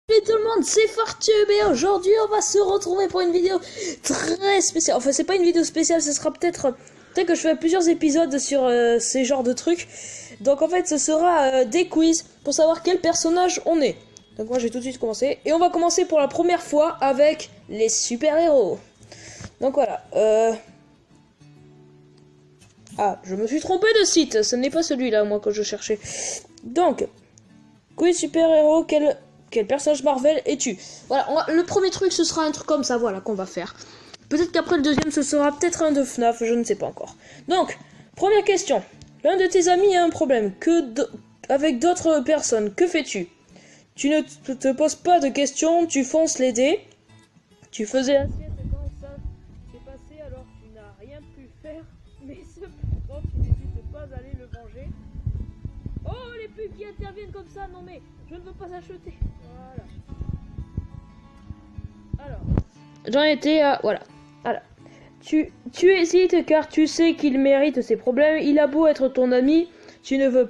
Salut tout le monde, c'est Fartube et aujourd'hui on va se retrouver pour une vidéo très spéciale. Enfin c'est pas une vidéo spéciale, ce sera peut-être que je ferai plusieurs épisodes sur ces genres de trucs. Donc en fait ce sera des quiz pour savoir quel personnage on est. Donc moi je vais tout de suite commencer et on va commencer pour la première fois avec les super-héros. Donc voilà. Ah, je me suis trompé de site, ce n'est pas celui-là moi que je cherchais. Donc, quiz super-héros, quel personnage Marvel es-tu? Voilà, le premier truc ce sera un truc comme ça, voilà, qu'on va faire. Peut-être qu'après le deuxième ce sera peut-être un de FNAF, je ne sais pas encore. Donc, première question. L'un de tes amis a un problème avec d'autres personnes, que fais-tu? Tu ne te poses pas de questions, tu fonces l'aider. Tu faisais l'assiette quand ça s'est passé alors tu n'as rien pu faire, mais cependant tu n'hésites pas à aller le venger. Oh, les pubs qui interviennent comme ça, non mais je ne veux pas acheter. Voilà. Alors, j'en étais à... Voilà. Tu hésites car tu sais qu'il mérite ses problèmes. Il a beau être ton ami, tu ne veux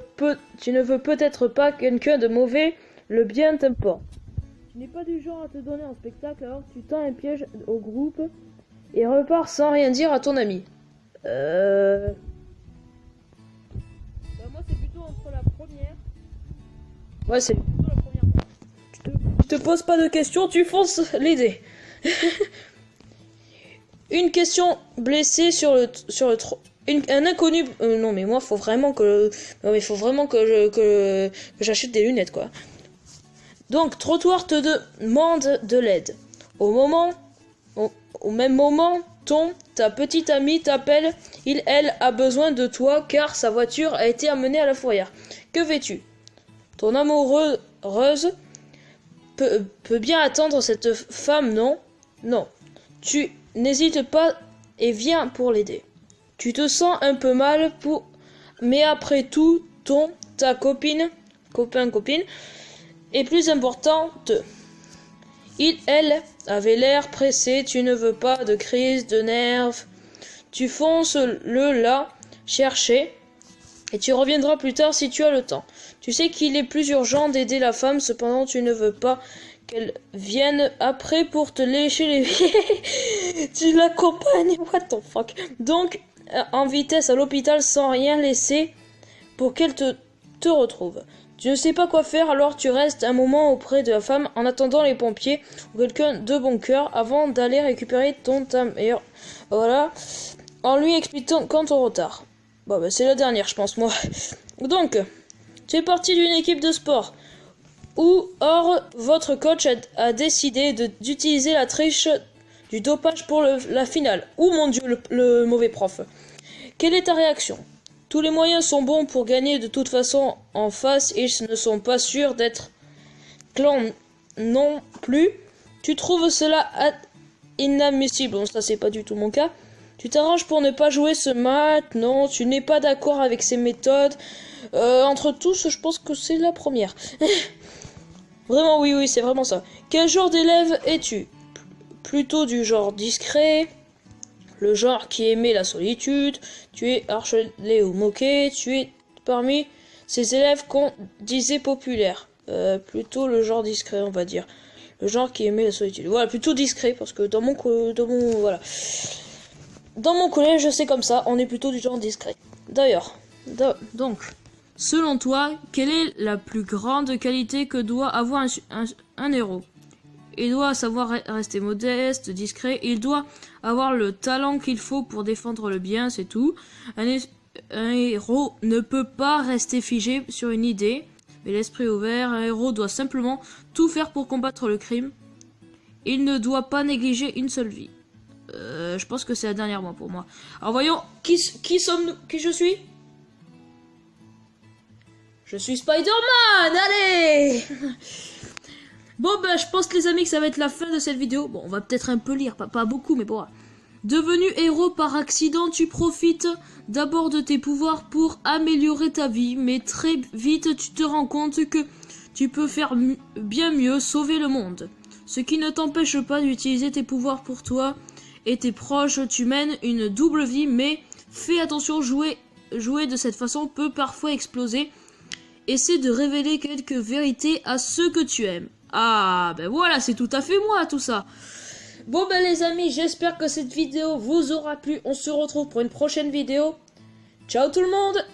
peut-être pas quelqu'un de mauvais. Le bien t'importe. Tu n'es pas du genre à te donner en spectacle, alors tu tends un piège au groupe et repars sans rien dire à ton ami. Bah moi c'est plutôt entre la première. Ouais, c'est plutôt la première. Tu te poses pas de questions, tu fonces l'aider. Une question blessée sur le un inconnu. Non mais moi faut vraiment que j'achète des lunettes quoi. Donc trottoir te demande de l'aide. Au même moment, ta petite amie t'appelle. Elle a besoin de toi car sa voiture a été amenée à la fourrière. Que fais-tu? Ton amoureuse peut bien attendre cette femme, non? Non. Tu n'hésites pas et viens pour l'aider. Tu te sens un peu mal mais après tout, ta copine est plus importante. Elle avait l'air pressée, tu ne veux pas de crise de nerfs. Tu fonces là chercher et tu reviendras plus tard si tu as le temps. Tu sais qu'il est plus urgent d'aider la femme, cependant tu ne veux pas qu'elle vienne après pour te lécher les pieds. Tu l'accompagnes, what the fuck. Donc, en vitesse à l'hôpital sans rien laisser pour qu'elle te retrouve. Tu ne sais pas quoi faire, alors tu restes un moment auprès de la femme en attendant les pompiers ou quelqu'un de bon cœur avant d'aller récupérer ta meilleure. Voilà. En lui expliquant quand ton retard. Bon, bah, c'est la dernière, je pense, moi. Donc, tu es parti d'une équipe de sport. Or, votre coach a décidé d'utiliser la triche du dopage pour la finale. Ouh mon dieu, le mauvais prof. Quelle est ta réaction? Tous les moyens sont bons pour gagner de toute façon en face, ils ne sont pas sûrs d'être clan non plus. Tu trouves cela inadmissible. Bon, ça c'est pas du tout mon cas. Tu t'arranges pour ne pas jouer ce match. Non, tu n'es pas d'accord avec ces méthodes. Entre tous, je pense que c'est la première. Vraiment, oui, c'est vraiment ça. Quel genre d'élève es-tu? Plutôt du genre discret, le genre qui aimait la solitude, tu es harcelé ou moqué, tu es parmi ces élèves qu'on disait populaires. Plutôt le genre discret, on va dire. Le genre qui aimait la solitude. Voilà, plutôt discret, parce que dans mon collège, c'est comme ça, on est plutôt du genre discret. D'ailleurs, donc, selon toi, quelle est la plus grande qualité que doit avoir un héros? Il doit savoir rester modeste, discret, il doit avoir le talent qu'il faut pour défendre le bien, c'est tout. Un héros ne peut pas rester figé sur une idée, mais l'esprit ouvert, un héros doit simplement tout faire pour combattre le crime. Il ne doit pas négliger une seule vie. Je pense que c'est la dernière moi pour moi. Alors voyons, qui sommes-nous? Qui je suis? Je suis Spider-Man, allez. Bon bah je pense les amis que ça va être la fin de cette vidéo. Bon on va peut-être un peu lire, pas beaucoup mais bon. Devenu héros par accident, tu profites d'abord de tes pouvoirs pour améliorer ta vie. Mais très vite tu te rends compte que tu peux faire bien mieux, sauver le monde. Ce qui ne t'empêche pas d'utiliser tes pouvoirs pour toi et tes proches. Tu mènes une double vie mais fais attention, jouer de cette façon peut parfois exploser. Essaie de révéler quelques vérités à ceux que tu aimes. Ah, ben voilà, c'est tout à fait moi, tout ça. Bon, ben les amis, j'espère que cette vidéo vous aura plu. On se retrouve pour une prochaine vidéo. Ciao tout le monde!